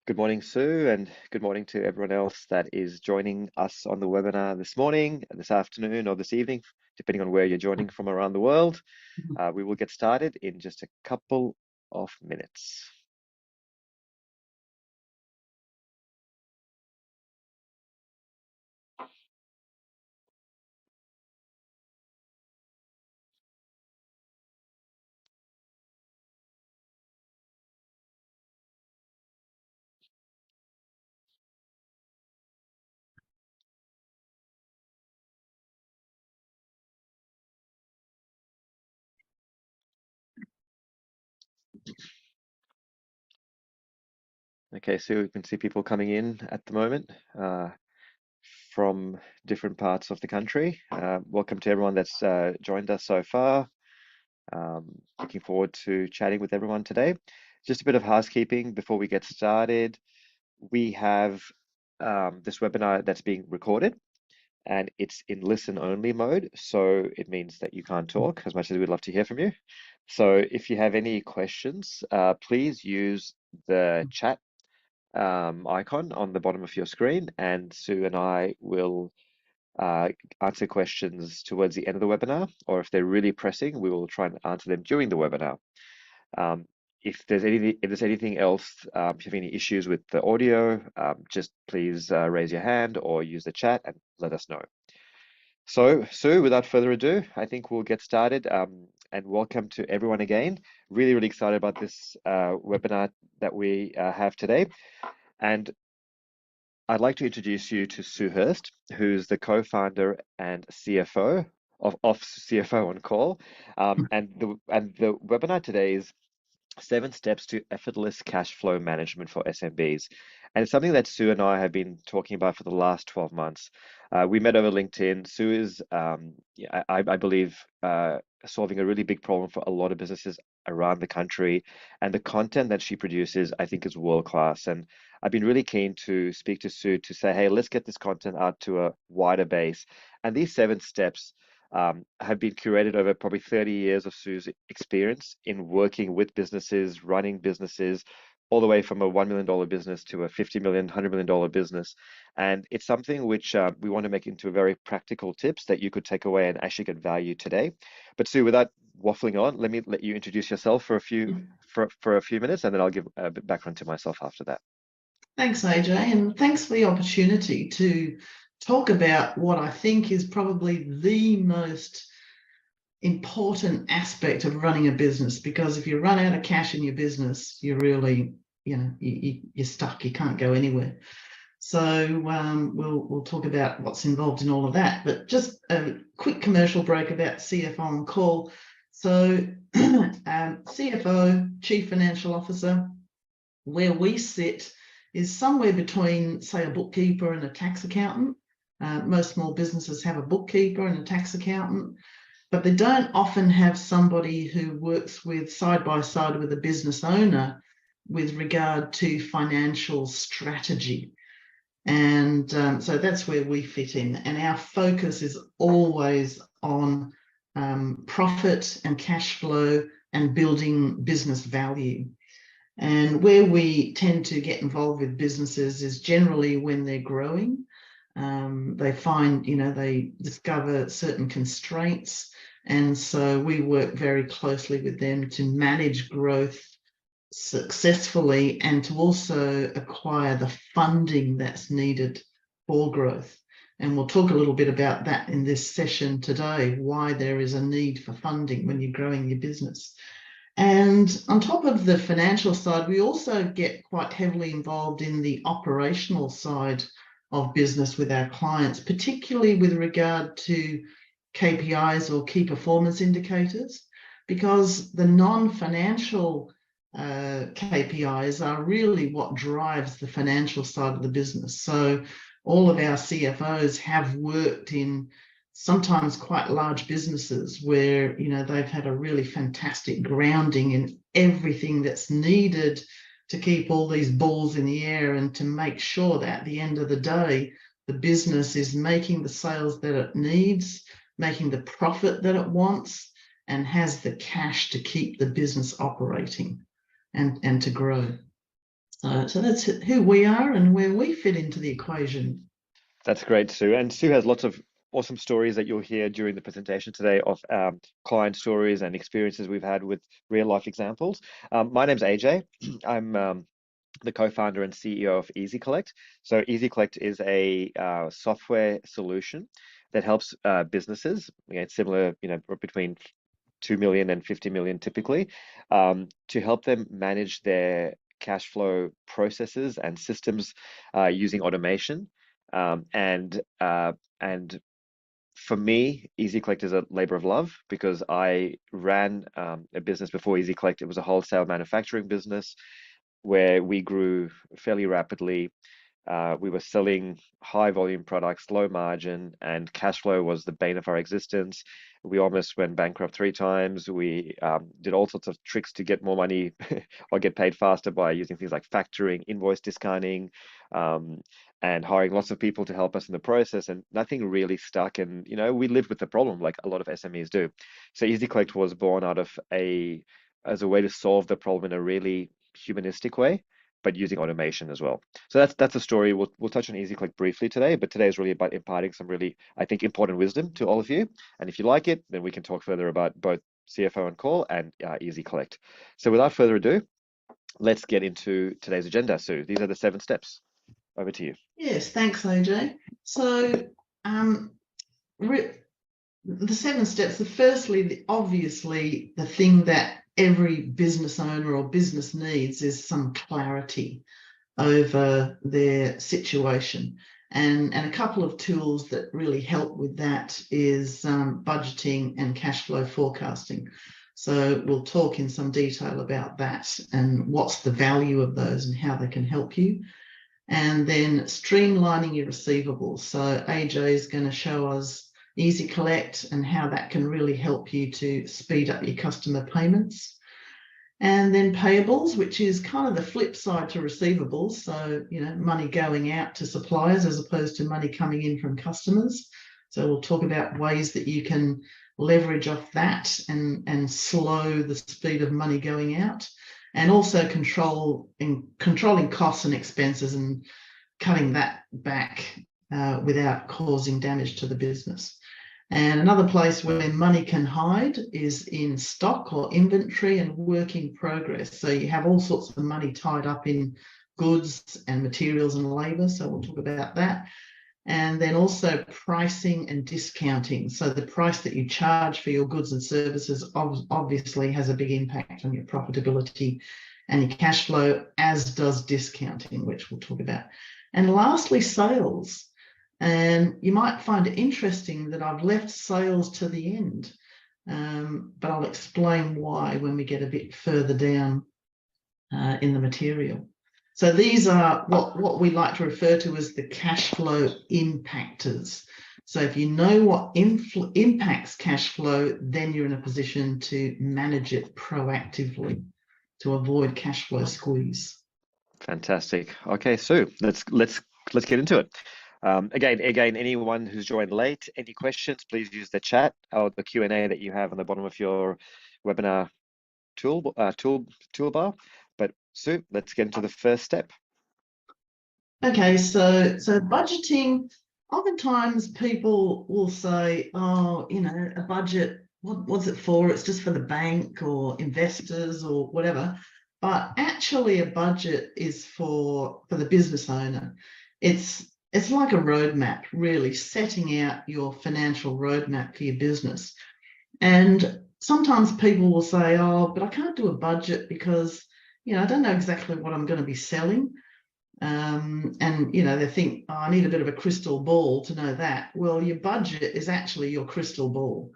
Good morning, Sue, and good morning to everyone else that is joining us on the webinar this morning, this afternoon, or this evening, depending on where you're joining from around the world. We will get started in just a couple of minutes. Okay, so we can see people coming in at the moment from different parts of the country. Welcome to everyone that's joined us so far. Looking forward to chatting with everyone today. Just a bit of housekeeping before we get started. We have this webinar that's being recorded, and it's in listen only mode. So it means that you can't talk as much as we'd love to hear from you. So if you have any questions, please use the chat icon on the bottom of your screen, and Sue and I will answer questions towards the end of the webinar, or if they're really pressing, we will try and answer them during the webinar. If there's anything else, if you have any issues with the audio, just please raise your hand or use the chat and let us know. So, Sue, without further ado, I think we'll get started. And welcome to everyone again. Really, really excited about this webinar that we have today. And I'd like to introduce you to Sue Hirst, who's the co-founder and CFO of CFO on Call. And the webinar today is 7 steps to effortless cash flow management for SMBs. And it's something that Sue and I have been talking about for the last 12 months. We met over LinkedIn. Sue is, I believe, solving a really big problem for a lot of businesses around the country. And the content that she produces, I think, is world class. And I've been really keen to speak to Sue to say, hey, let's get this content out to a wider base. And these 7 steps have been curated over probably 30 years of Sue's experience in working with businesses, running businesses, all the way from a $1 million business to a $50 million, $100 million business. And it's something which we want to make into very practical tips that you could take away and actually get value today. But Sue, without waffling on, let me let you introduce yourself for a few minutes, and then I'll give a bit background to myself after that. Thanks, AJ, and thanks for the opportunity to talk about what I think is probably the most important aspect of running a business, because if you run out of cash in your business, you're really, you're stuck, you can't go anywhere. So we'll talk about what's involved in all of that, but just a quick commercial break about CFO on Call. So CFO, Chief Financial Officer, where we sit is somewhere between, say, a bookkeeper and a tax accountant. Most small businesses have a bookkeeper and a tax accountant, but they don't often have somebody who works with side by side with a business owner with regard to financial strategy. And so that's where we fit in. And our focus is always on profit and cash flow and building business value. And where we tend to get involved with businesses is generally when they're growing. They find, they discover certain constraints. And so we work very closely with them to manage growth successfully and to also acquire the funding that's needed for growth. And we'll talk a little bit about that in this session today, why there is a need for funding when you're growing your business. And on top of the financial side, we also get quite heavily involved in the operational side of business with our clients, particularly with regard to KPIs or key performance indicators, because the non-financial KPIs are really what drives the financial side of the business. So all of our CFOs have worked in sometimes quite large businesses where, they've had a really fantastic grounding in everything that's needed to keep all these balls in the air and to make sure that at the end of the day, the business is making the sales that it needs, making the profit that it wants, and has the cash to keep the business operating and to grow. So that's who we are and where we fit into the equation. That's great, Sue. And Sue has lots of awesome stories that you'll hear during the presentation today of client stories and experiences we've had with real life examples. My name's AJ. I'm the co-founder and CEO of ezyCollect. So ezyCollect is a software solution that helps businesses, again, similar, between 2 million and 50 million typically, to help them manage their cash flow processes and systems using automation. And for me, ezyCollect is a labor of love because I ran a business before ezyCollect. It was a wholesale manufacturing business where we grew fairly rapidly. We were selling high volume products, low margin, and cash flow was the bane of our existence. We almost went bankrupt 3 times. We did all sorts of tricks to get more money or get paid faster by using things like factoring, invoice discounting, um, and hiring lots of people to help us in the process. And nothing really stuck. And we lived with the problem like a lot of SMEs do. So ezyCollect was born out of as a way to solve the problem in a really humanistic way, but using automation as well. So that's a story. We'll touch on ezyCollect briefly today, but today is really about imparting some really, I think, important wisdom to all of you. And if you like it, then we can talk further about both CFO on call and ezyCollect. So without further ado, let's get into today's agenda. So these are the 7 steps. Over to you. Yes, thanks, AJ. So the 7 steps, obviously the thing that every business owner or business needs is some clarity over their situation. And a couple of tools that really help with that is budgeting and cash flow forecasting. So we'll talk in some detail about that and what's the value of those and how they can help you. And then streamlining your receivables. So AJ is going to show us ezyCollect and how that can really help you to speed up your customer payments. And then payables, which is kind of the flip side to receivables. So, money going out to suppliers as opposed to money coming in from customers. So we'll talk about ways that you can leverage off that and slow the speed of money going out. And also controlling costs and expenses and cutting that back without causing damage to the business. And another place where money can hide is in stock or inventory and work in progress. So you have all sorts of money tied up in goods and materials and labor. So we'll talk about that. And then also pricing and discounting. So the price that you charge for your goods and services obviously has a big impact on your profitability and your cash flow, as does discounting, which we'll talk about. And lastly, sales. And you might find it interesting that I've left sales to the end, but I'll explain why when we get a bit further down in the material. So these are what we like to refer to as the cash flow impactors. So if you know what impacts cash flow, then you're in a position to manage it proactively to avoid cash flow squeeze. Fantastic. Okay, Sue, let's get into it. Again, anyone who's joined late, any questions, please use the chat or the Q&A that you have on the bottom of your webinar toolbar. But Sue, let's get into the first step. Okay, so budgeting. Oftentimes people will say, "Oh, a budget. What's it for? It's just for the bank or investors or whatever." But actually, a budget is for the business owner. It's like a roadmap, really setting out your financial roadmap for your business. And sometimes people will say, "Oh, but I can't do a budget because I don't know exactly what I'm going to be selling." And they think, "Oh, I need a bit of a crystal ball to know that." Well, your budget is actually your crystal ball.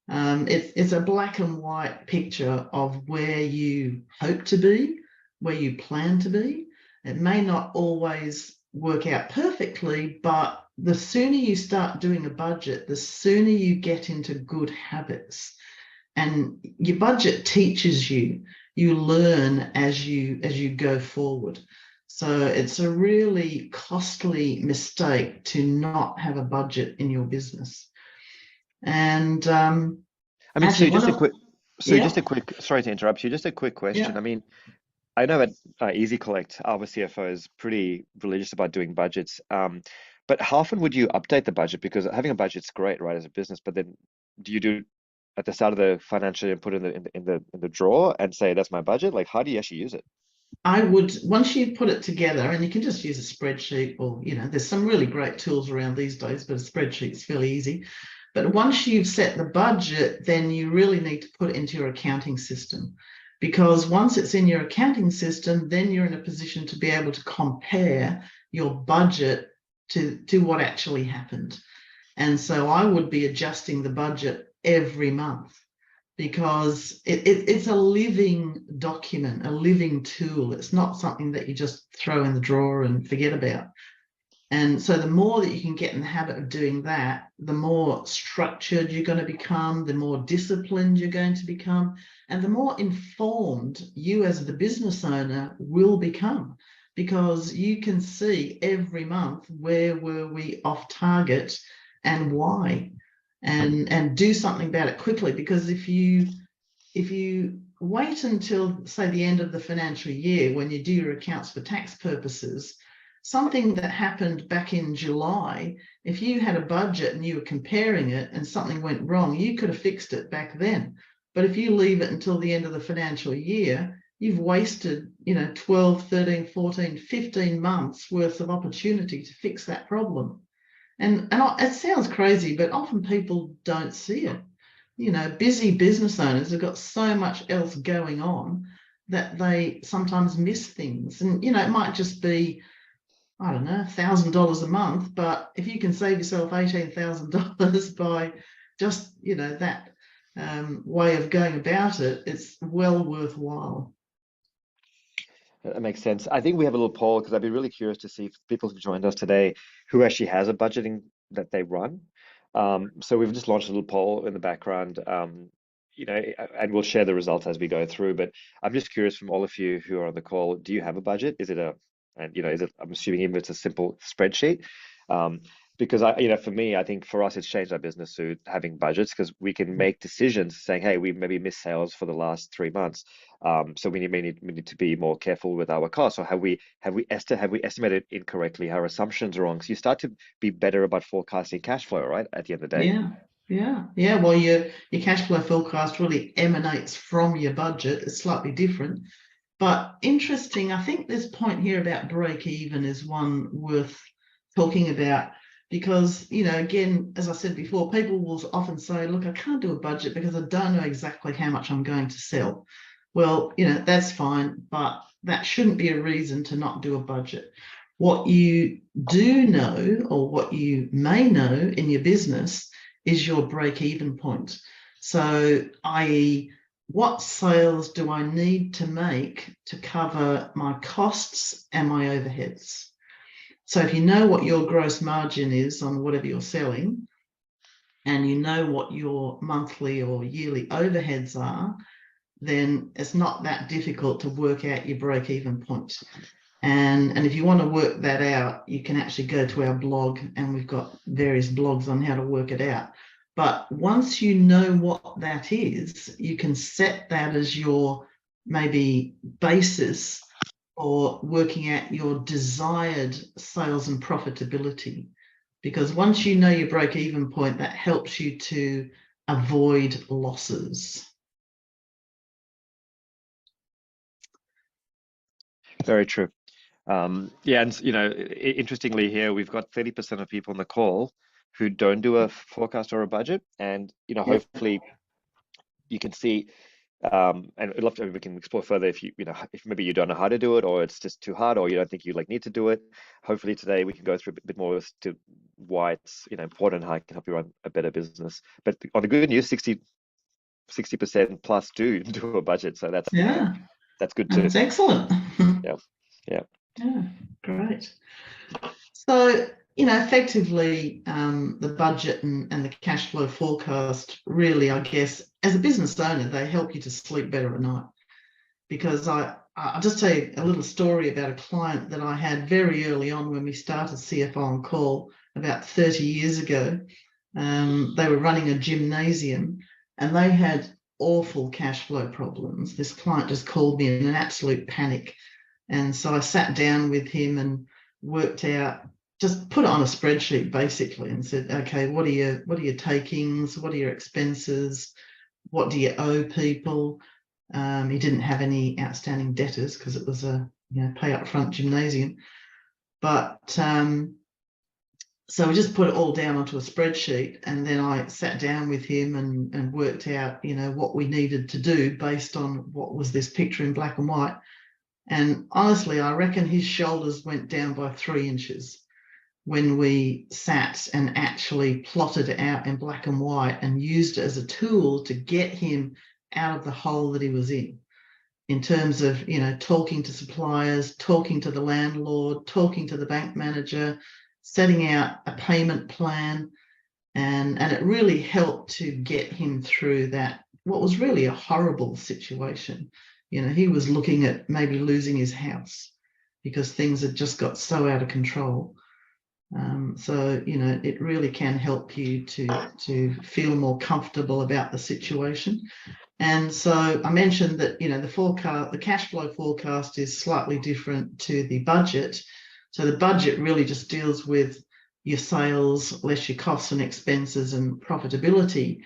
It's a black and white picture of where you hope to be, where you plan to be. It may not always work out perfectly, but the sooner you start doing a budget, the sooner you get into good habits. And your budget teaches you. You learn as you go forward. So it's a really costly mistake to not have a budget in your business. And I mean, actually, Sue, just a quick, yeah, sorry to interrupt you, just a quick question. yeah. I mean, I know that ezyCollect, our CFO, is pretty religious about doing budgets. But how often would you update the budget? Because having a budget's great, right, as a business. But then, do you do at the start of the financial year, put it in the drawer and say that's my budget? Like, how do you actually use it? I would, once you put it together, and you can just use a spreadsheet, or, there's some really great tools around these days, but a spreadsheet's fairly easy. But once you've set the budget, then you really need to put it into your accounting system. Because once it's in your accounting system, then you're in a position to be able to compare your budget to what actually happened. And so I would be adjusting the budget every month, because it's a living document, a living tool. It's not something that you just throw in the drawer and forget about. And so the more that you can get in the habit of doing that, the more structured you're going to become, the more disciplined you're going to become, and the more informed you as the business owner will become, because you can see every month where were we off target and why, and do something about it quickly. Because if you wait until, say, the end of the financial year when you do your accounts for tax purposes, something that happened back in July, if you had a budget and you were comparing it and something went wrong, you could have fixed it back then. But if you leave it until the end of the financial year, you've wasted 12, 13, 14, 15 months worth of opportunity to fix that problem. And it sounds crazy, but often people don't see it. Busy business owners have got so much else going on that they sometimes miss things. And, it might just be, I don't know, $1,000 a month, but if you can save yourself $18,000 by just, that way of going about it, it's well worthwhile. That makes sense. I think we have a little poll because I'd be really curious to see if people who joined us today who actually has a budgeting that they run. So we've just launched a little poll in the background, and we'll share the results as we go through. But I'm just curious from all of you who are on the call, do you have a budget? Is it, I'm assuming even if it's a simple spreadsheet? Um, because for me, I think for us, it's changed our business to having budgets because we can make decisions saying, hey, we maybe missed sales for the last 3 months. So we need to be more careful with our costs. Or have we estimated incorrectly? Our assumptions are wrong. So you start to be better about forecasting cash flow, right? At the end of the day. Yeah, yeah. Well, your cash flow forecast really emanates from your budget. It's slightly different. But interesting, I think this point here about break even is one worth talking about, because, again, as I said before, people will often say, look, I can't do a budget because I don't know exactly how much I'm going to sell. Well, that's fine, but that shouldn't be a reason to not do a budget. What you do know, or what you may know in your business, is your break even point. So, i.e., what sales do I need to make to cover my costs and my overheads? So if you know what your gross margin is on whatever you're selling, and you know what your monthly or yearly overheads are, then it's not that difficult to work out your break-even point. And if you want to work that out, you can actually go to our blog, and we've got various blogs on how to work it out. But once you know what that is, you can set that as your maybe basis for working out your desired sales and profitability. Because once you know your break-even point, that helps you to avoid losses. Very true. Yeah, and interestingly here, we've got 30% of people on the call who don't do a forecast or a budget. And Yep. hopefully you can see, and I'd love to, we can explore further if if maybe you don't know how to do it, or it's just too hard, or you don't think you need to do it. Hopefully today we can go through a bit more as to why it's important, how it can help you run a better business. But on the good news, 60% plus do a budget, so that's Yeah, that's good too. that's excellent. Yeah, yeah. Yeah, great. So, effectively, the budget and the cash flow forecast really, I guess, as a business owner, they help you to sleep better at night. Because I'll just tell you a little story about a client that I had very early on when we started CFO on Call about 30 years ago. They were running a gymnasium, and they had awful cash flow problems. This client just called me in an absolute panic. And so I sat down with him and worked out, just put it on a spreadsheet basically, and said, okay, what are your takings? What are your expenses? What do you owe people? He didn't have any outstanding debtors because it was a pay up front gymnasium. But so we just put it all down onto a spreadsheet, and then I sat down with him and worked out, what we needed to do based on what was this picture in black and white. And honestly, I reckon his shoulders went down by 3 inches when we sat and actually plotted it out in black and white and used it as a tool to get him out of the hole that he was in terms of, talking to suppliers, talking to the landlord, talking to the bank manager, setting out a payment plan. And it really helped to get him through that, what was really a horrible situation. He was looking at maybe losing his house because things had just got so out of control. So, it really can help you to feel more comfortable about the situation. And so I mentioned that, the cash flow forecast is slightly different to the budget. So the budget really just deals with your sales, less your costs and expenses and profitability,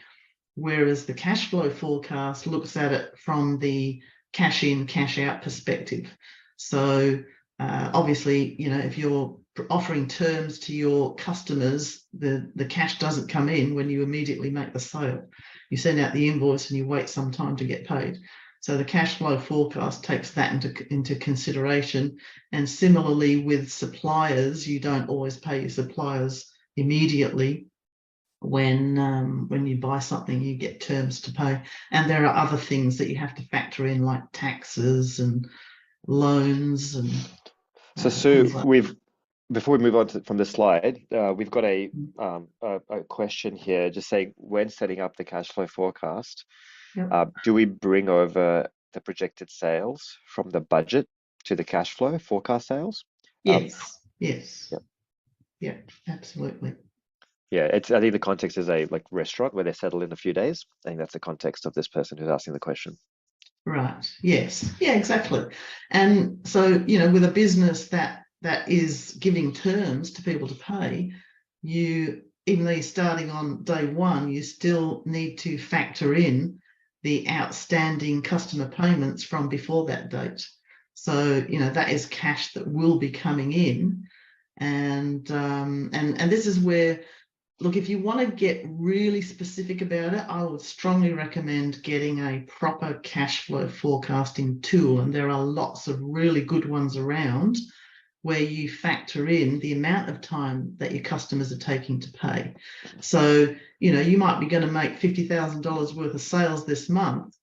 whereas the cash flow forecast looks at it from the cash in, cash out perspective. So obviously, if you're offering terms to your customers, the cash doesn't come in when you immediately make the sale. You send out the invoice and you wait some time to get paid. So the cash flow forecast takes that into consideration. And similarly with suppliers, you don't always pay your suppliers immediately. When you buy something, you get terms to pay. And there are other things that you have to factor in, like taxes and loans and So Sue, like before we move on from this slide, we've got a question here just saying, when setting up the cash flow forecast, yep. do we bring over the projected sales from the budget to the cash flow forecast sales? Yes. Yeah. Yeah, absolutely. Yeah, I think the context is a restaurant where they settle in a few days. I think that's the context of this person who's asking the question. Right. Yes. Yeah, exactly. And so, with a business that is giving terms to people to pay, even though you're starting on day one, you still need to factor in the outstanding customer payments from before that date. So, that is cash that will be coming in. And this is where, look, if you want to get really specific about it, I would strongly recommend getting a proper cash flow forecasting tool. And there are lots of really good ones around where you factor in the amount of time that your customers are taking to pay. So, you might be going to make $50,000 worth of sales this month,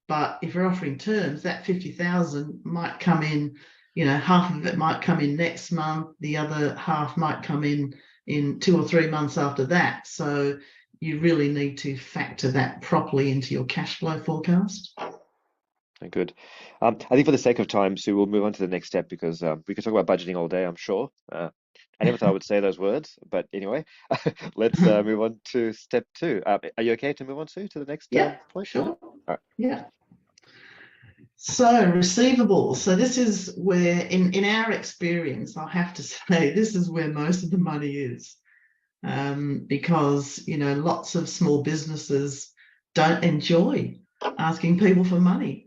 but if you're offering terms, that 50,000 might come in, half of it might come in next month, the other half might come in 2 or 3 months after that. So you really need to factor that properly into your cash flow forecast. Good. I think for the sake of time, Sue, we'll move on to the next step because we could talk about budgeting all day, I'm sure. I never thought I would say those words, but anyway, let's move on to step 2. Are you okay to move on, Sue, to the next Yeah, point? sure. All right. Yeah. So receivables. So this is where, in our experience, I'll have to say, this is where most of the money is. Because, lots of small businesses don't enjoy asking people for money.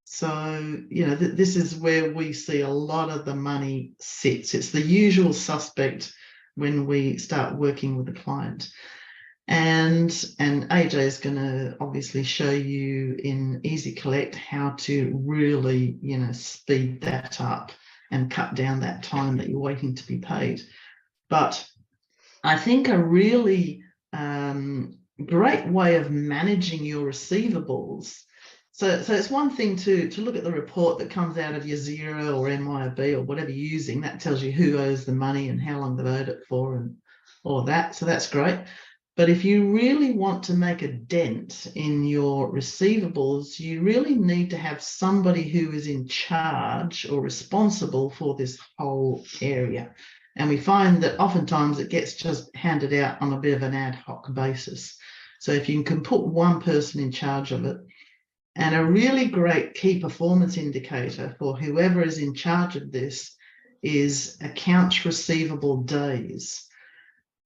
So, this is where we see a lot of the money sits. It's the usual suspect when we start working with a client. And AJ is going to obviously show you in ezyCollect how to really, speed that up and cut down that time that you're waiting to be paid. But I think a really great way of managing your receivables. So it's one thing to look at the report that comes out of your Xero or MYOB or whatever you're using. That tells you who owes the money and how long they've owed it for and all of that. So that's great. But if you really want to make a dent in your receivables, you really need to have somebody who is in charge or responsible for this whole area. And we find that oftentimes it gets just handed out on a bit of an ad hoc basis. So if you can put one person in charge of it, and a really great key performance indicator for whoever is in charge of this is accounts receivable days.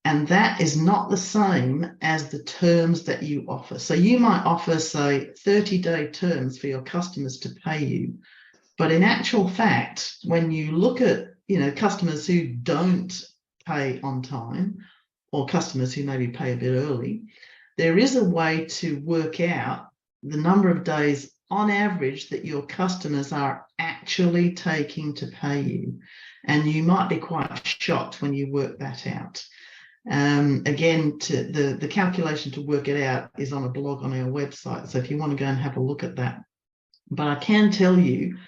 And that is not the same as the terms that you offer. So you might offer, say, 30-day terms for your customers to pay you. But in actual fact, when you look at, customers who don't pay on time, or customers who maybe pay a bit early, there is a way to work out the number of days on average that your customers are actually taking to pay you. And you might be quite shocked when you work that out. Again, the calculation to work it out is on a blog on our website. So if you want to go and have a look at that. But I can tell you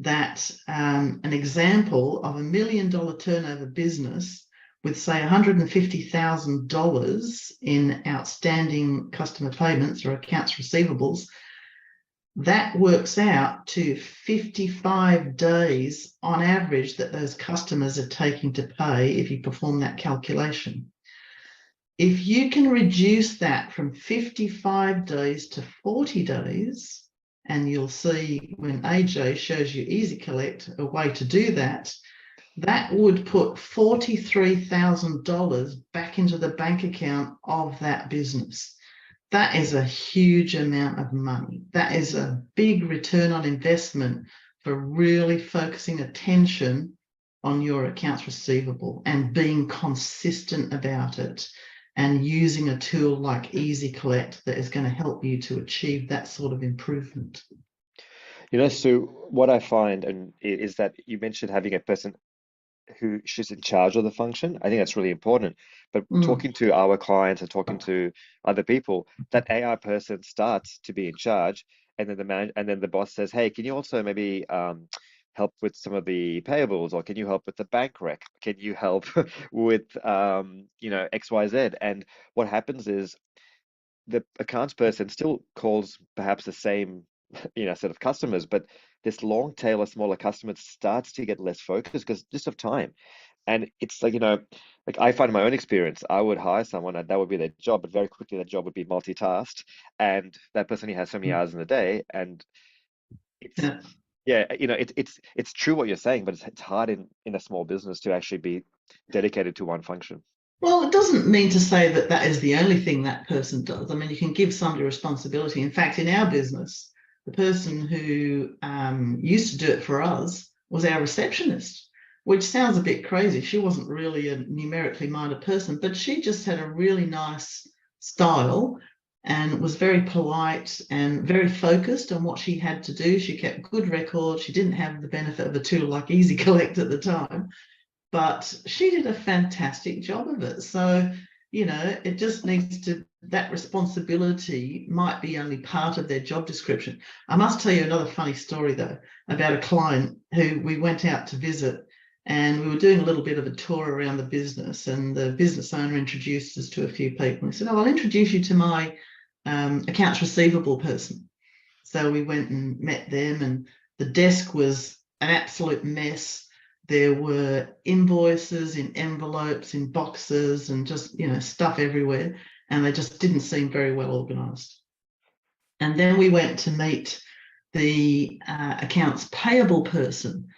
that an example of $1 million turnover business with, say, $150,000 in outstanding customer payments or accounts receivables, that works out to 55 days on average that those customers are taking to pay if you perform that calculation. If you can reduce that from 55 days to 40 days, and you'll see when AJ shows you ezyCollect a way to do that, that would put $43,000 back into the bank account of that business. That is a huge amount of money. That is a big return on investment for really focusing attention on your accounts receivable and being consistent about it, and using a tool like ezyCollect that is going to help you to achieve that sort of improvement. So what I find is that you mentioned having a person who she's in charge of the function. I think that's really important. But talking to our clients and talking to other people, that AI person starts to be in charge, and then the boss says, "Hey, can you also maybe help with some of the payables, or can you help with the bank rec? Can you help with XYZ?" And what happens is the accounts person still calls perhaps the same set of customers, but this long tail of smaller customers starts to get less focused because just of time. And it's like I find in my own experience, I would hire someone and that would be their job, but very quickly that job would be multitasked, and that person only has so many hours in the day. And it's Yeah. yeah, it's true what you're saying, but it's hard in a small business to actually be dedicated to one function. Well, it doesn't mean to say that that is the only thing that person does. I mean, you can give somebody responsibility. In fact, in our business, the person who used to do it for us was our receptionist, which sounds a bit crazy. She wasn't really a numerically minded person, but she just had a really nice style and was very polite and very focused on what she had to do. She kept good records. She didn't have the benefit of a tool like ezyCollect at the time, but she did a fantastic job of it. So, it just needs to, that responsibility might be only part of their job description. I must tell you another funny story, though, about a client who we went out to visit, and we were doing a little bit of a tour around the business, and the business owner introduced us to a few people. He said, "Oh, I'll introduce you to my accounts receivable person." So we went and met them, and the desk was an absolute mess. There were invoices in envelopes, in boxes, and just, stuff everywhere. And they just didn't seem very well organized. And then we went to meet the accounts payable person,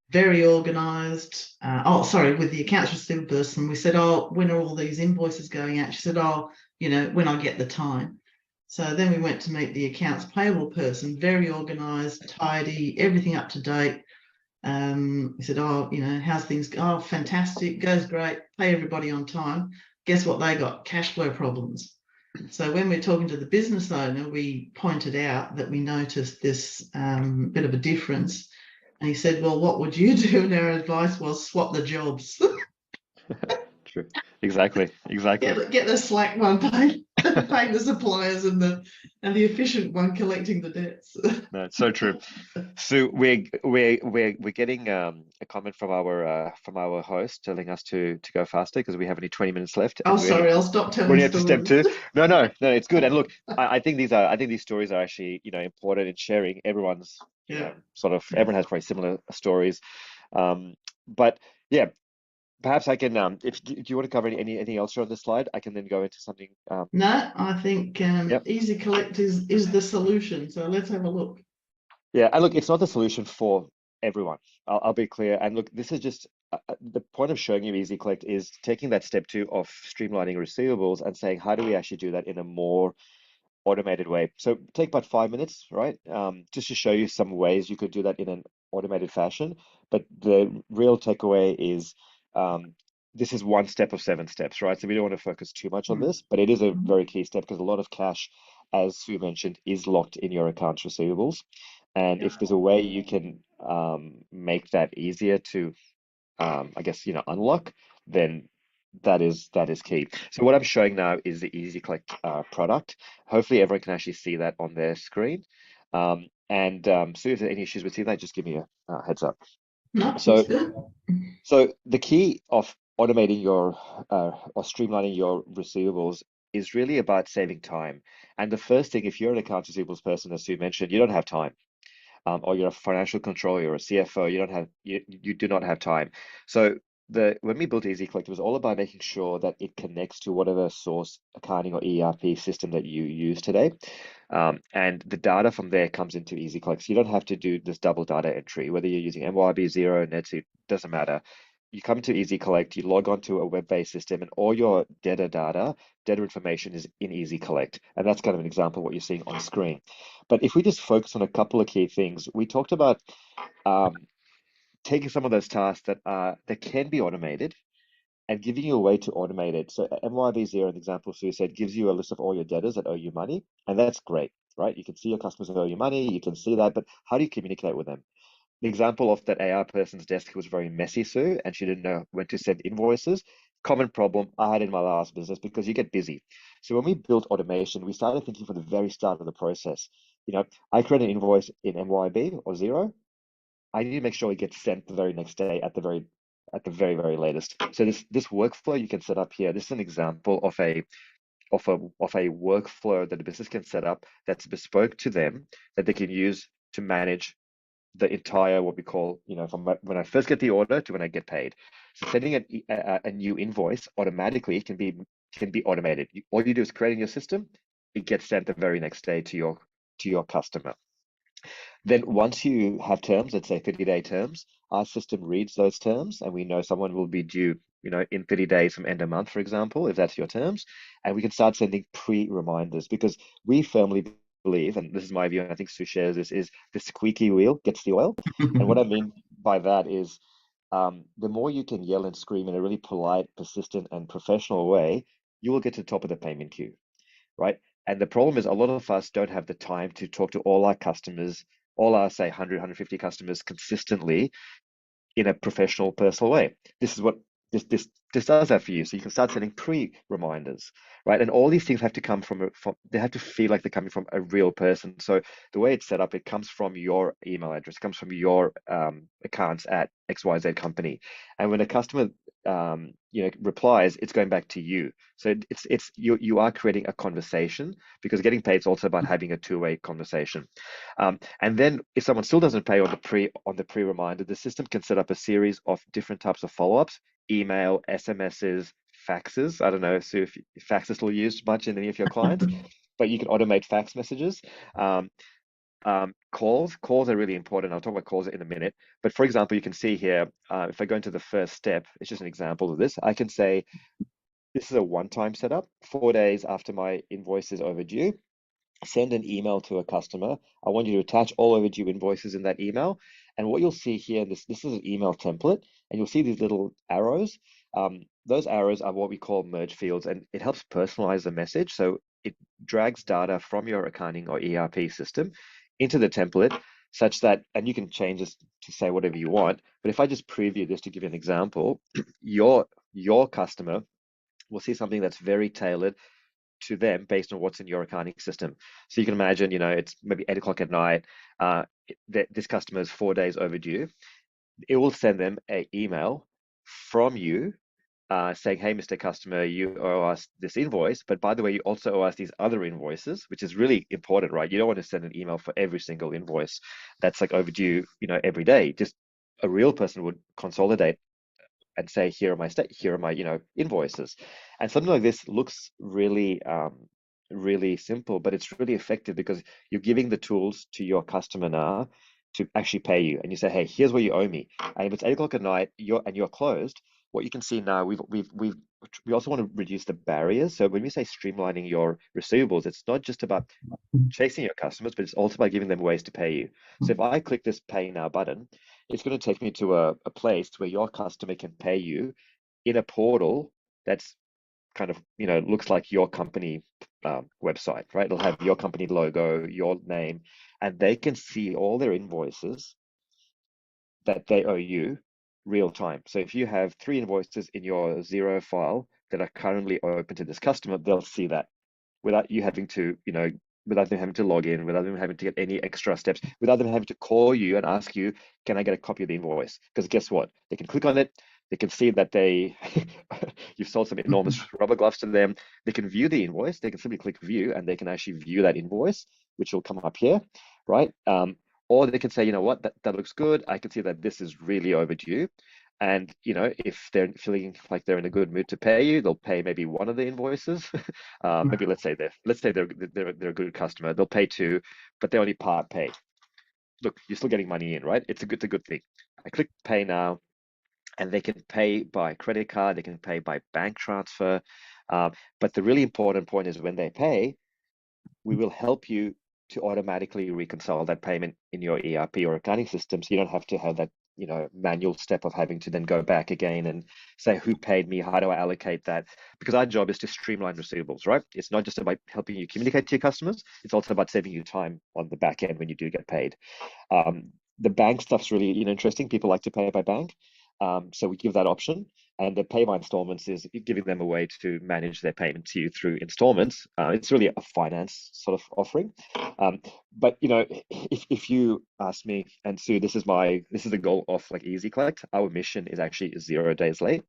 very organized. With the accounts receivable person, we said, "Oh, when are all these invoices going out?" She said, "Oh, when I get the time." So then we went to meet the accounts payable person, very organized, tidy, everything up to date. We said, "Oh, how's things go?" "Oh, fantastic, goes great, pay everybody on time." Guess what they got? Cash flow problems. So when we're talking to the business owner, we pointed out that we noticed this bit of a difference. And he said, "Well, what would you do?" And our advice was swap the jobs. True. Exactly. Get the slack one paid, paying the suppliers, and the efficient one collecting the debts. No, it's so true. So we're getting a comment from our host telling us to go faster because we have only 20 minutes left Oh, and sorry, I'll stop we're telling only up to step stories. two. No, it's good. And look, I think these stories are actually important in sharing. Everyone's Yeah. everyone has probably similar stories, but yeah. perhaps I can, if do you want to cover anything else here on this slide? I can then go into something. No, I think Yep. ezyCollect is the solution. So let's have a look. Yeah, and look, it's not the solution for everyone. I'll be clear. And look, this is just the point of showing you ezyCollect is taking that step two of streamlining receivables and saying, how do we actually do that in a more automated way? So take about 5 minutes, right? Just to show you some ways you could do that in an automated fashion. But the real takeaway is this is one step of 7 steps, right? So we don't want to focus too much on Mm. this, but it is a Mhm. very key step because a lot of cash, as Sue mentioned, is locked in your accounts receivables. And Yeah. if there's a way you can make that easier to, I guess, unlock, then that is key. So what I'm showing now is the ezyCollect product. Hopefully everyone can actually see that on their screen. And so if there are any issues with seeing that, just give me a heads up. No, that's So, good. so the key of automating your or streamlining your receivables is really about saving time. And the first thing, if you're an accounts receivables person, as Sue mentioned, you don't have time, or you're a financial controller, you're a CFO, you do not have time. So the when we built ezyCollect, it was all about making sure that it connects to whatever source accounting or ERP system that you use today. And the data from there comes into ezyCollect. So you don't have to do this double data entry, whether you're using MYB, Xero, NetSuite, doesn't matter. You come to ezyCollect, you log on to a web-based system, and all your data information is in ezyCollect. And that's kind of an example of what you're seeing on screen. But if we just focus on a couple of key things, we talked about um, taking some of those tasks that can be automated and giving you a way to automate it. So MYB0, an example Sue said, gives you a list of all your debtors that owe you money, and that's great, right? You can see your customers that owe you money, you can see that, but how do you communicate with them? The example of that AR person's desk was very messy, Sue, and she didn't know when to send invoices. Common problem I had in my last business because you get busy. So when we built automation, we started thinking from the very start of the process. I create an invoice in MYB or Zero. I need to make sure it gets sent the very next day at the very, very latest. So this workflow you can set up here. This is an example of a workflow that the business can set up that's bespoke to them that they can use to manage the entire what we call, from when I first get the order to when I get paid. So sending a new invoice automatically can be automated. All you do is create in your system, it gets sent the very next day to your customer. Then once you have terms, let's say 30-day terms, our system reads those terms and we know someone will be due, in 30 days from end of month, for example, if that's your terms, and we can start sending pre-reminders because we firmly believe, and this is my view, and I think Sue shares this, is the squeaky wheel gets the oil. And what I mean by that is the more you can yell and scream in a really polite, persistent, and professional way, you will get to the top of the payment queue, right? And the problem is a lot of us don't have the time to talk to all our customers, all our, say, 100, customers consistently in a professional, personal way. This is what this does that for you. So you can start sending pre-reminders, right? And all these things have to come from they have to feel like they're coming from a real person. So the way it's set up, it comes from your email address, it comes from your accounts at XYZ company. And when a customer replies, it's going back to you. So it's you are creating a conversation because getting paid is also about having a two-way conversation. And then if someone still doesn't pay on the pre reminder, the system can set up a series of different types of follow-ups, email, SMSs, faxes. I don't know, Sue, if fax is still used much in any of your clients, but you can automate fax messages. Um, calls are really important. I'll talk about calls in a minute. But for example, you can see here, if I go into the first step, it's just an example of this. I can say, this is a one-time setup, 4 days after my invoice is overdue. Send an email to a customer. I want you to attach all overdue invoices in that email. And what you'll see here, this is an email template, and you'll see these little arrows. Those arrows are what we call merge fields, and it helps personalize the message. So it drags data from your accounting or ERP system into the template such that, and you can change this to say whatever you want. But if I just preview this to give you an example, your customer will see something that's very tailored to them based on what's in your accounting system. So you can imagine, it's maybe 8 o'clock at night. This customer is 4 days overdue. It will send them an email from you saying, "Hey, Mr. Customer, you owe us this invoice, but by the way, you also owe us these other invoices," which is really important, right? You don't want to send an email for every single invoice that's like overdue, every day. Just a real person would consolidate and say, here are my, invoices. And something like this looks really, really simple, but it's really effective because you're giving the tools to your customer now to actually pay you. And you say, hey, here's what you owe me. And if it's 8 o'clock at night, you're closed, what you can see now, we also want to reduce the barriers. So when we say streamlining your receivables, it's not just about chasing your customers, but it's also by giving them ways to pay you. So if I click this pay now button, it's going to take me to a place where your customer can pay you in a portal that's kind of, looks like your company website, right? It'll have your company logo, your name, and they can see all their invoices that they owe you real time. So if you have 3 invoices in your Xero file that are currently open to this customer, they'll see that without you having to, without them having to log in, without them having to get any extra steps, without them having to call you and ask you, can I get a copy of the invoice? Because guess what? They can click on it. They can see that you've sold some enormous rubber gloves to them. They can view the invoice. They can simply click view and they can actually view that invoice, which will come up here, right? Or they can say, you know what, that looks good. I can see that this is really overdue. And if they're feeling like they're in a good mood to pay you, they'll pay maybe one of the invoices. Maybe let's say they're a good customer. They'll pay two, but they only part pay. Look, you're still getting money in, right? It's a good thing. I click pay now, and they can pay by credit card. They can pay by bank transfer. But the really important point is when they pay, we will help you to automatically reconcile that payment in your ERP or accounting system. So you don't have to have that, manual step of having to then go back again and say, who paid me? How do I allocate that? Because our job is to streamline receivables, right? It's not just about helping you communicate to your customers. It's also about saving you time on the back end when you do get paid. The bank stuff's really, interesting. People like to pay by bank. So we give that option. And the pay by installments is giving them a way to manage their payment to you through installments. It's really a finance sort of offering. But if you ask me, and Sue, this is the goal of like ezyCollect. Our mission is actually 0 days late.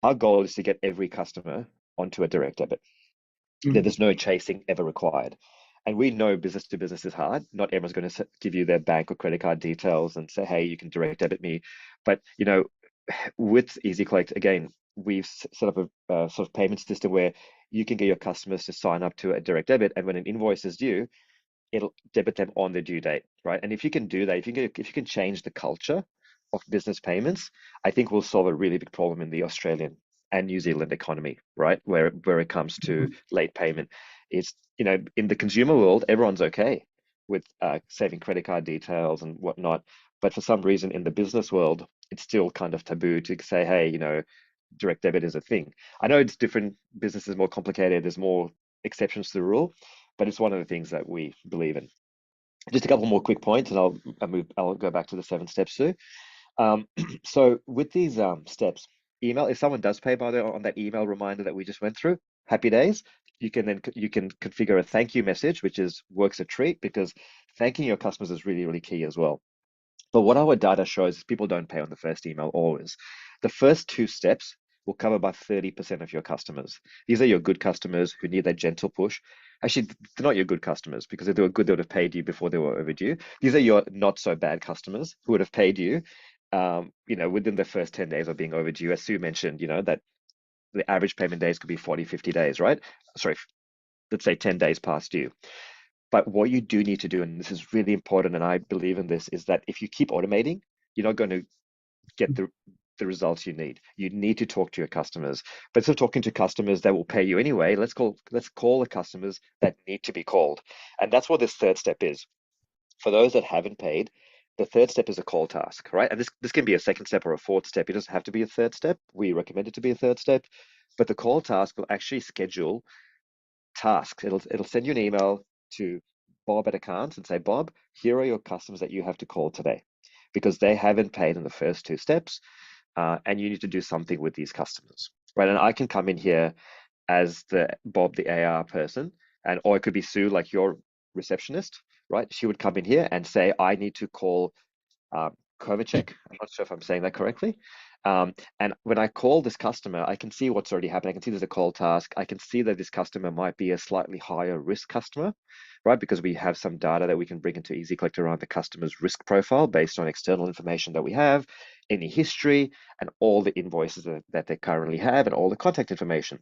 Our goal is to get every customer onto a direct debit. There's no chasing ever required. And we know business to business is hard. Not everyone's going to give you their bank or credit card details and say, hey, you can direct debit me. But with ezyCollect, again, we've set up a sort of payment system where you can get your customers to sign up to a direct debit, and when an invoice is due, it'll debit them on the due date, right? And if you can do that, if you can change the culture of business payments, I think we'll solve a really big problem in the Australian and New Zealand economy, right? Where it comes to late payment, it's in the consumer world, everyone's okay with saving credit card details and whatnot, but for some reason in the business world, it's still kind of taboo to say, hey, direct debit is a thing. I know it's different businesses, more complicated. There's more exceptions to the rule, but it's one of the things that we believe in. Just a couple more quick points, and I'll go back to the 7 steps too. So with these steps, email, if someone does pay by on that email reminder that we just went through, happy days. You can configure a thank you message, which works a treat because thanking your customers is really, really key as well. But what our data shows is people don't pay on the first email always. The first 2 steps will cover about 30% of your customers. These are your good customers who need that gentle push. Actually, they're not your good customers because if they were good, they would have paid you before they were overdue. These are your not so bad customers who would have paid you, within the first 10 days of being overdue. As Sue mentioned, that the average payment days could be 40, 50 days, right? Sorry, let's say 10 days past due. But what you do need to do, and this is really important, and I believe in this, is that if you keep automating, you're not going to get the results you need. You need to talk to your customers. But instead of talking to customers that will pay you anyway, let's call the customers that need to be called. And that's what this 3rd step is. For those that haven't paid, the 3rd step is a call task, right? And this can be a 2nd step or a 4th step. It doesn't have to be a 3rd step. We recommend it to be a 3rd step. But the call task will actually schedule tasks. It'll send you an email to Bob at accounts and say, Bob, here are your customers that you have to call today because they haven't paid in the first 2 steps, and you need to do something with these customers, right? And I can come in here as Bob, the AR person, or it could be Sue, like your receptionist, right? She would come in here and say, I need to call Kovacic. I'm not sure if I'm saying that correctly. And when I call this customer, I can see what's already happened. I can see there's a call task. I can see that this customer might be a slightly higher risk customer, right? Because we have some data that we can bring into ezyCollect around the customer's risk profile based on external information that we have. any history and all the invoices that they currently have and all the contact information.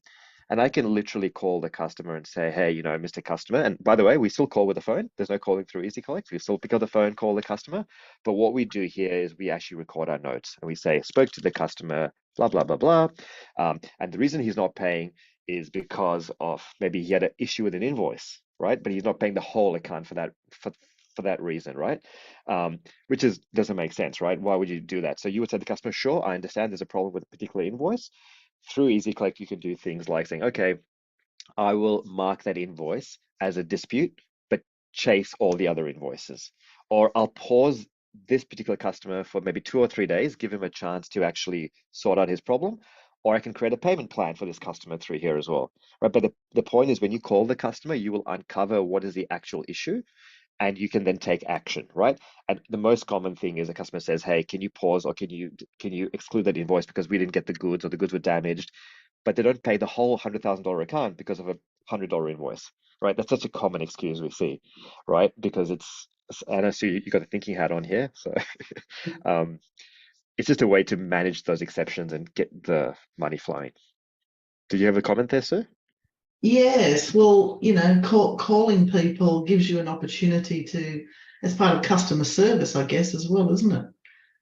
And I can literally call the customer and say, hey, you know, Mr. Customer. And by the way, we still call with the phone. There's no calling through ezyCollect. We still pick up the phone, call the customer. But what we do here is we actually record our notes and we say, spoke to the customer, blah, blah, blah, blah. And the reason he's not paying is because of maybe he had an issue with an invoice, right? But he's not paying the whole account for that reason, right? Which doesn't make sense, right? Why would you do that? So you would say to the customer, sure, I understand there's a problem with a particular invoice. Through ezyCollect, you can do things like saying, okay, I will mark that invoice as a dispute, but chase all the other invoices. Or I'll pause this particular customer for maybe 2 or 3 days, give him a chance to actually sort out his problem. Or I can create a payment plan for this customer through here as well, right? But the point is when you call the customer, you will uncover what is the actual issue and you can then take action, right? And the most common thing is a customer says, hey, can you pause or can you exclude that invoice because we didn't get the goods or the goods were damaged, but they don't pay the whole $100,000 account because of a $100 invoice, right? That's such a common excuse we see, right? Because I know, so you got a thinking hat on here. So um, it's just a way to manage those exceptions and get the money flowing. Did you have a comment there, sir? Yes, well, calling people gives you an opportunity to, as part of customer service, I guess, as well, isn't it?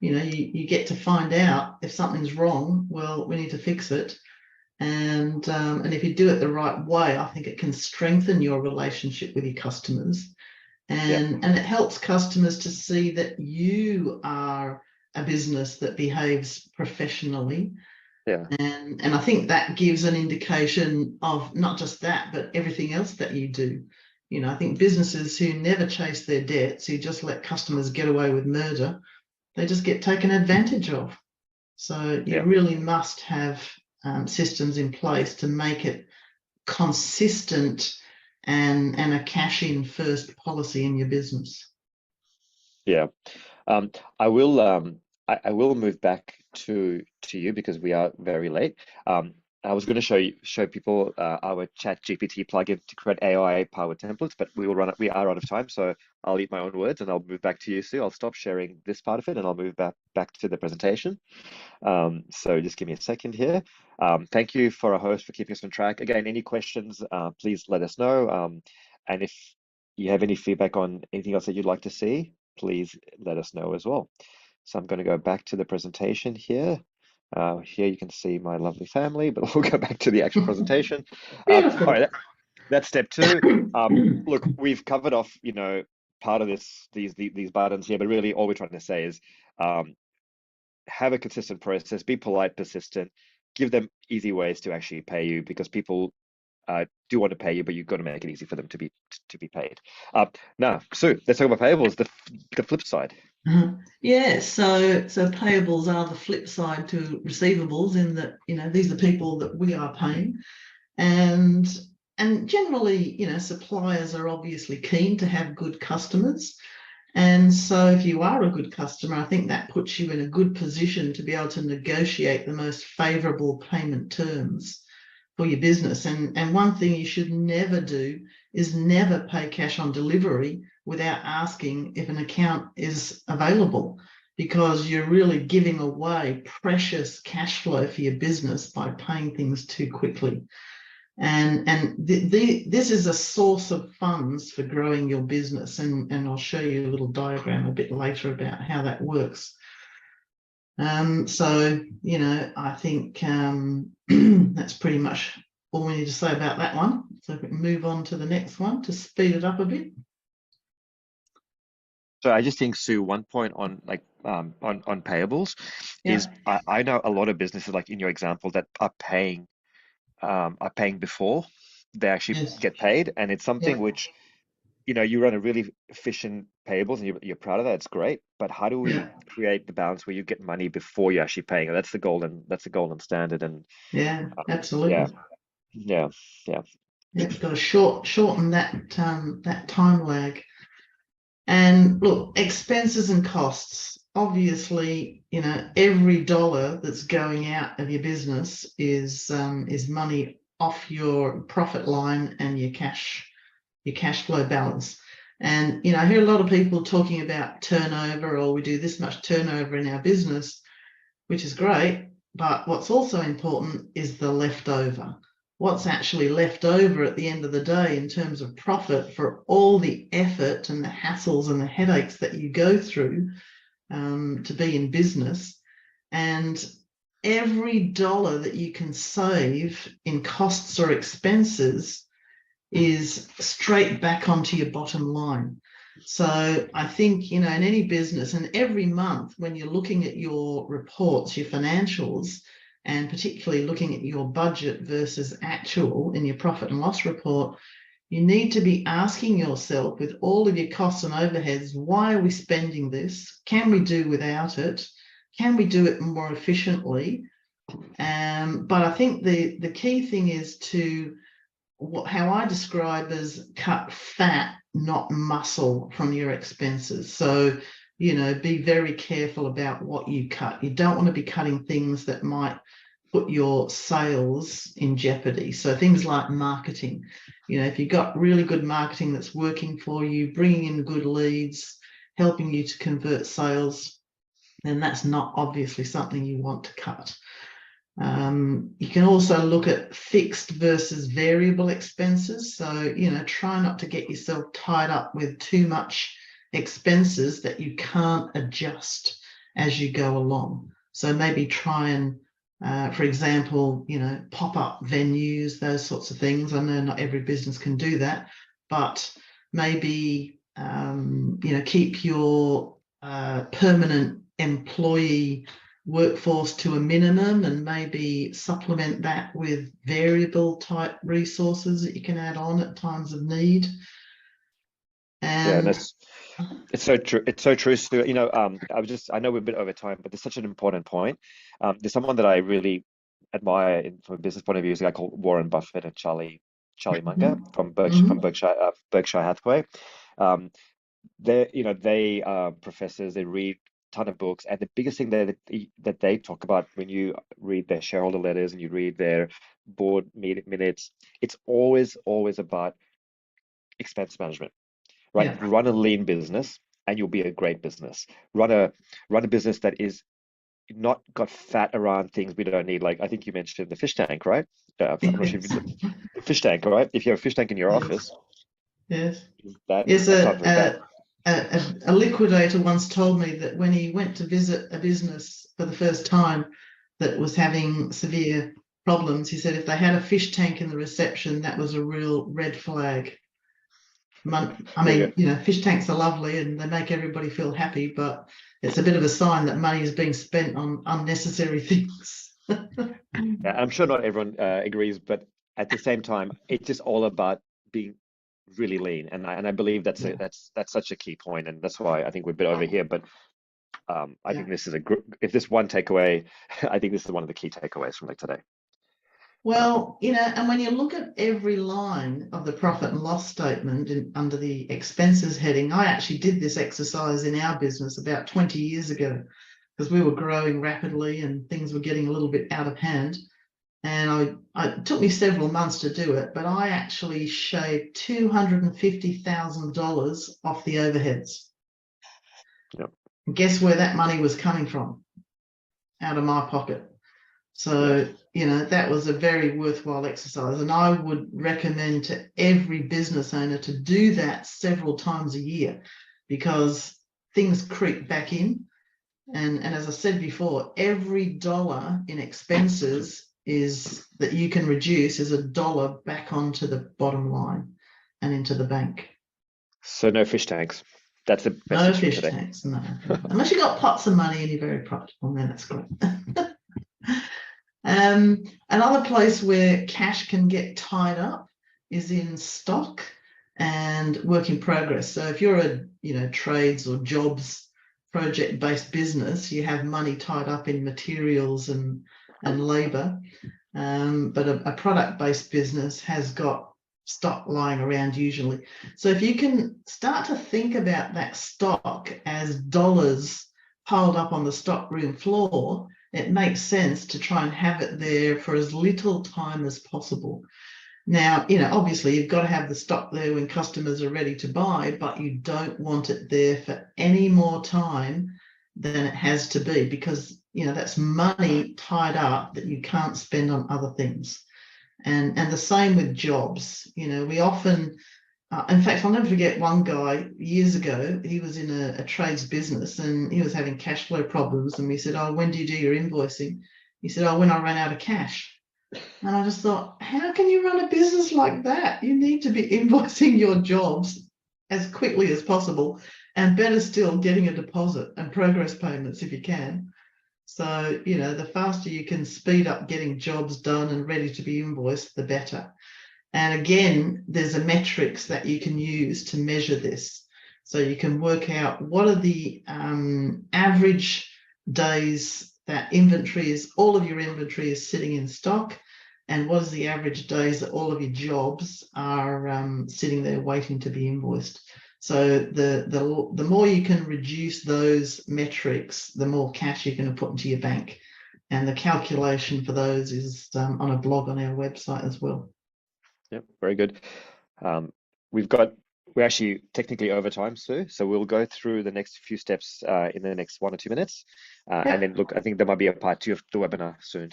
You get to find out if something's wrong. Well, we need to fix it, and if you do it the right way, I think it can strengthen your relationship with your customers, Yeah, and it helps customers to see that you are a business that behaves professionally. yeah, And I think that gives an indication of not just that, but everything else that you do. I think businesses who never chase their debts, who just let customers get away with murder, they just get taken advantage of. So you yeah. really must have systems in place to make it consistent and a cash in first policy in your business. Yeah. Um, I will I will move back to you because we are very late. I was going to show people our Chat GPT plugin to create AI powered templates, but we are out of time, so I'll eat my own words and I'll move back to you, Sue. I'll stop sharing this part of it and I'll move back to the presentation. So just give me a second here. Thank you for our host for keeping us on track. Again, any questions, please let us know. And if you have any feedback on anything else that you'd like to see, please let us know as well. So I'm going to go back to the presentation here. Here you can see my lovely family, but we'll go back to the actual presentation. All Beautiful. right, that's step two. Look, we've covered off, part of these buttons here, but really all we're trying to say is have a consistent process, be polite, persistent, give them easy ways to actually pay you because people do want to pay you, but you've got to make it easy for them to be paid. Now, Sue, let's talk about payables, the flip side. Yeah, so payables are the flip side to receivables in that, these are people that we are paying. And and generally, suppliers are obviously keen to have good customers. And so if you are a good customer, I think that puts you in a good position to be able to negotiate the most favorable payment terms for your business. And one thing you should never do is never pay cash on delivery without asking if an account is available, because you're really giving away precious cash flow for your business by paying things too quickly. And this is a source of funds for growing your business. And I'll show you a little diagram a bit later about how that works. So, I think that's pretty much all we need to say about that one. So if we can move on to the next one to speed it up a bit. So I just think, Sue, one point on on payables Yeah. is I know a lot of businesses, like in your example, that are paying before they actually Yes. get paid, and it's something Yeah. which you run a really efficient payables and you're proud of that. It's great, but how do Yeah. we create the balance where you get money before you're actually paying? That's the golden standard, and Yeah. yeah, Absolutely. yeah, yeah, Yeah. Got to shorten that time lag. And look, expenses and costs. Obviously, every dollar that's going out of your business is money off your profit line and your cash flow balance. And I hear a lot of people talking about turnover, or we do this much turnover in our business. which is great. But what's also important is the leftover. What's actually left over at the end of the day in terms of profit for all the effort and the hassles and the headaches that you go through to be in business. And every dollar that you can save in costs or expenses is straight back onto your bottom line. So I think, in any business, and every month when you're looking at your reports, your financials, and particularly looking at your budget versus actual in your profit and loss report, you need to be asking yourself, with all of your costs and overheads, why are we spending this? Can we do without it? Can we do it more efficiently? But I think the key thing is to how I describe as cut fat, not muscle from your expenses. So, be very careful about what you cut. You don't want to be cutting things that might put your sales in jeopardy. So things like marketing, if you've got really good marketing that's working for you, bringing in good leads, helping you to convert sales, then that's not obviously something you want to cut. You can also look at fixed versus variable expenses. So, try not to get yourself tied up with too much expenses that you can't adjust as you go along. So maybe try and, for example, pop-up venues, those sorts of things. I know not every business can do that, but maybe, keep your permanent employee workforce to a minimum, and maybe supplement that with variable type resources that you can add on at times of need. Yeah, and And it's so true. It's so true, Stu. I know we're a bit over time, but it's such an important point. There's someone that I really admire from a business point of view, is a guy called Warren Buffett and Charlie Munger from Berkshire Hathaway. Um, they are professors. They read a ton of books, and the biggest thing that they talk about when you read their shareholder letters and you read their board minutes, it's always about expense management, right? yeah, Run a lean business, and you'll be a great business. Run a business that is not got fat around things we don't need. Like I think you mentioned the fish tank, right? I'm not sure if yes, the fish tank, right? If you have a fish tank in your yes, office, yes. that Yes, that's not very bad. a liquidator once told me that when he went to visit a business for the first time that was having severe problems, he said if they had a fish tank in the reception, that was a real red flag. I There you mean, fish tanks are lovely and they make everybody feel happy, but it's a bit of a sign that money is being spent on unnecessary things. go. I'm sure not everyone agrees, but at the same time, it's just all about being really lean, and I believe Yeah, that's such a key point, and that's why I think we're a bit over here. But I yeah. think this is if this one takeaway, I think this is one of the key takeaways from like today. Um, Well, and when you look at every line of the profit and loss statement under the expenses heading, I actually did this exercise in our business about 20 years ago because we were growing rapidly and things were getting a little bit out of hand. And it took me several months to do it, but I actually shaved $250,000 off the overheads. yeah, And guess where that money was coming from? Out of my pocket. yeah. So, that was a very worthwhile exercise. And I would recommend to every business owner to do that several times a year because things creep back in. And as I said before, every dollar in expenses is that you can reduce is a dollar back onto the bottom line and into the bank. So no fish tanks. That's the No message from fish today. tanks, no. Unless you've got pots of money and you're very practical, then that's great. Another place where cash can get tied up is in stock and work in progress. So if you're a trades or jobs project-based business, you have money tied up in materials and labor. But a product-based business has got stock lying around usually. So if you can start to think about that stock as dollars piled up on the stockroom floor, it makes sense to try and have it there for as little time as possible. Now, obviously you've got to have the stock there when customers are ready to buy, but you don't want it there for any more time than it has to be because that's money tied up that you can't spend on other things. And the same with jobs. We often, in fact, I'll never forget one guy years ago. He was in a trades business and he was having cash flow problems. And we said, "Oh, when do you do your invoicing?" He said, "Oh, when I ran out of cash." And I just thought, how can you run a business like that? You need to be invoicing your jobs as quickly as possible, and better still, getting a deposit and progress payments if you can. So, the faster you can speed up getting jobs done and ready to be invoiced, the better. And again, there's a metrics that you can use to measure this. So you can work out what are the average days that all of your inventory is sitting in stock, and what is the average days that all of your jobs are sitting there waiting to be invoiced. So the more you can reduce those metrics, the more cash you're going to put into your bank. And the calculation for those is on a blog on our website as well. Yep, very good. We're actually technically over time, Sue, so we'll go through the next few steps in the next 1 or 2 minutes. And then look, I think there might be a part 2 of the webinar soon.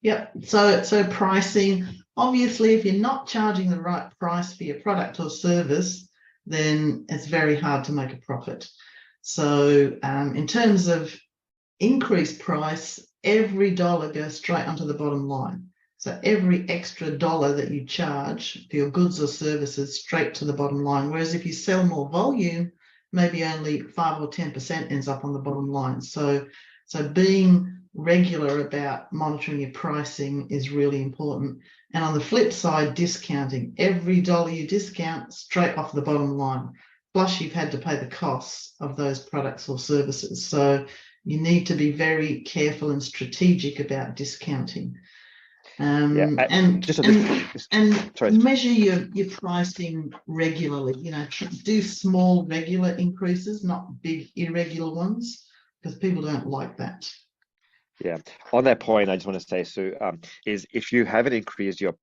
Yep. So pricing, obviously, if you're not charging the right price for your product or service, then it's very hard to make a profit. So in terms of increased price, every dollar goes straight onto the bottom line. So every extra dollar that you charge for your goods or services straight to the bottom line. Whereas if you sell more volume, maybe only 5 or 10% ends up on the bottom line. So being regular about monitoring your pricing is really important. And on the flip side, discounting. Every dollar you discount, straight off the bottom line. Plus, you've had to pay the costs of those products or services. So you need to be very careful and strategic about discounting. And measure your pricing regularly. Do small regular increases, not big irregular ones, because people don't like that. Yeah. On that point, I just want to say, Sue, is if you haven't increased your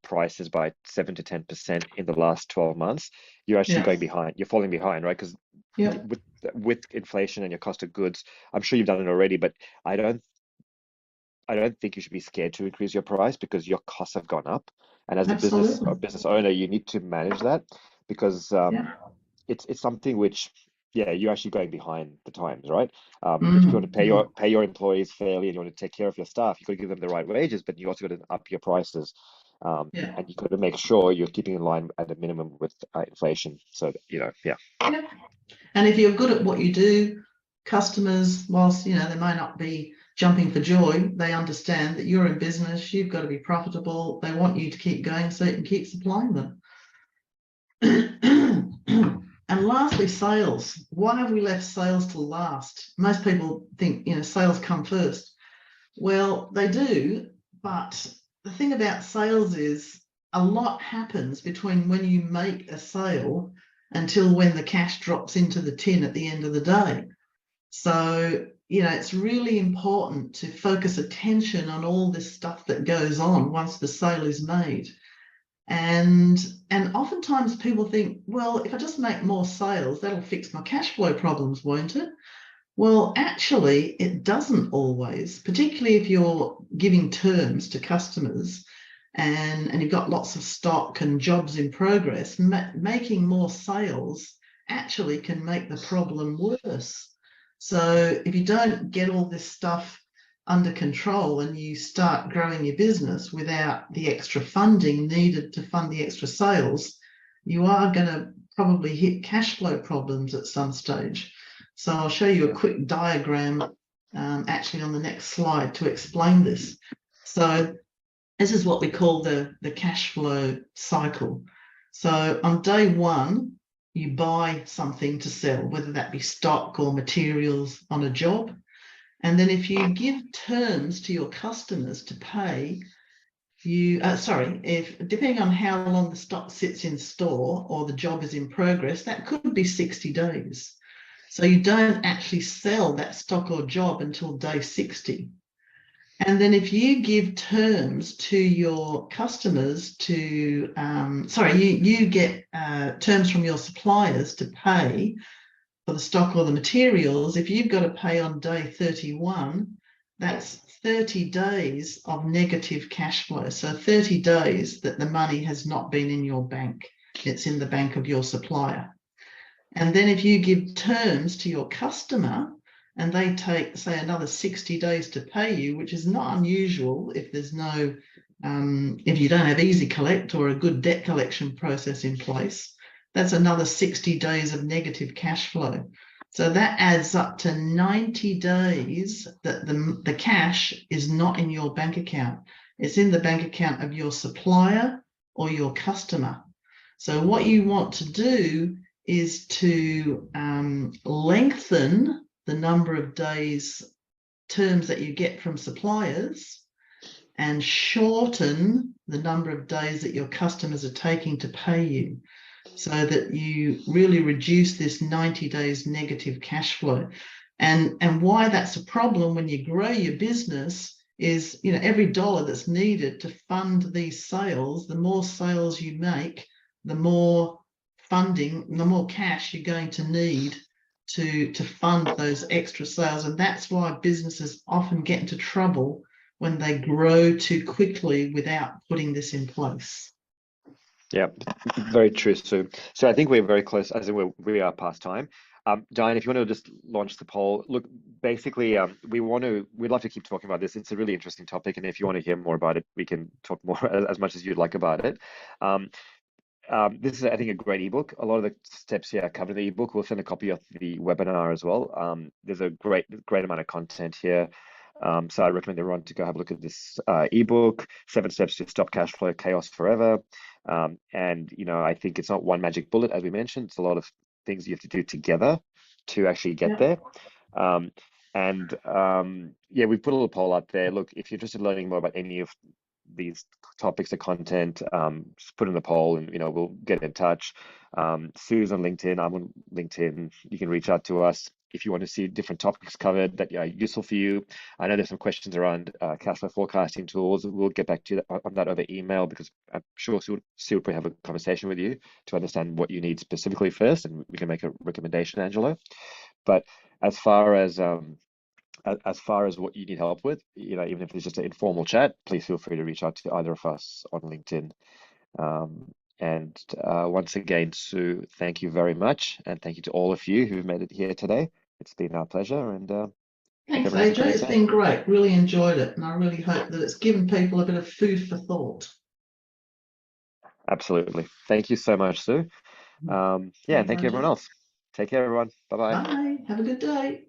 prices by 7 to 10% in the last 12 months, you're actually going behind. You're falling behind, right? Because with inflation and your cost of goods, I'm sure you've done it already, but I don't think you should be scared to increase your price because your costs have gone up. And as a business owner, you need to manage that because it's something which, you're actually going behind the times, right? If you want to pay your employees fairly and you want to take care of your staff, you've got to give them the right wages, but you also got to up your prices. And you've got to make sure you're keeping in line at a minimum with inflation. So, And if you're good at what you do, customers, whilst, they may not be jumping for joy, they understand that you're in business, you've got to be profitable. They want you to keep going so you can keep supplying them. And lastly, sales. Why have we left sales to last? Most people think, sales come first. Well, they do, but the thing about sales is a lot happens between when you make a sale until when the cash drops into the tin at the end of the day. So, it's really important to focus attention on all this stuff that goes on once the sale is made. And oftentimes people think, well, if I just make more sales, that'll fix my cash flow problems, won't it? Well, actually, it doesn't always, particularly if you're giving terms to customers and you've got lots of stock and jobs in progress. Making more sales actually can make the problem worse. So if you don't get all this stuff under control and you start growing your business without the extra funding needed to fund the extra sales, you are going to probably hit cash flow problems at some stage. So I'll show you a quick diagram actually on the next slide to explain this. So this is what we call the cash flow cycle. So on day one, you buy something to sell, whether that be stock or materials on a job. And then if you give terms to your customers to pay, depending on how long the stock sits in store or the job is in progress, that could be 60 days. So you don't actually sell that stock or job until day 60. And then if you give terms to your customers you get terms from your suppliers to pay for the stock or the materials, if you've got to pay on day 31, that's 30 days of negative cash flow. So 30 days that the money has not been in your bank. It's in the bank of your supplier. And then if you give terms to your customer and they take, say, another 60 days to pay you, which is not unusual if there's no, if you don't have ezyCollect or a good debt collection process in place, that's another 60 days of negative cash flow. So that adds up to 90 days that the cash is not in your bank account. It's in the bank account of your supplier or your customer. So what you want to do is to lengthen the number of days terms that you get from suppliers and shorten the number of days that your customers are taking to pay you, so that you really reduce this 90 days negative cash flow. And why that's a problem when you grow your business is, you know, every dollar that's needed to fund these sales, the more sales you make, the more funding, the more cash you're going to need to fund those extra sales. And that's why businesses often get into trouble when they grow too quickly without putting this in place. Yeah, very true, Sue. So I think we're very close, as in we are past time. Diane, if you want to just launch the poll. Look, basically, we'd love to keep talking about this. It's a really interesting topic, and if you want to hear more about it, we can talk more as much as you'd like about it. This is, I think, a great ebook. A lot of the steps here are covered in the ebook. We'll send a copy of the webinar as well. There's a great amount of content here. So I recommend everyone to go have a look at this ebook, 7 Steps to Stop Cash Flow Chaos Forever. And, you know, I think it's not one magic bullet, as we mentioned. It's a lot of things you have to do together to actually get there. Yeah, we put a little poll out there. Look, if you're interested in learning more about any of these topics of content, just put in the poll and, you know, we'll get in touch. Sue's on LinkedIn, I'm on LinkedIn. You can reach out to us if you want to see different topics covered that are useful for you. I know there's some questions around cash flow forecasting tools. We'll get back to you on that over email, because I'm sure Sue will probably have a conversation with you to understand what you need specifically first, and we can make a recommendation, Angelo. But as far as what you need help with, you know, even if it's just an informal chat, please feel free to reach out to either of us on LinkedIn. Once again, Sue, thank you very much. And thank you to all of you who've made it here today. It's been our pleasure. And thanks, AJ. It's been great. Really enjoyed it. And I really hope that it's given people a bit of food for thought. Absolutely. Thank you so much, Sue. Yeah, and thank you, everyone else. Take care, everyone. Bye-bye. Bye. Have a good day.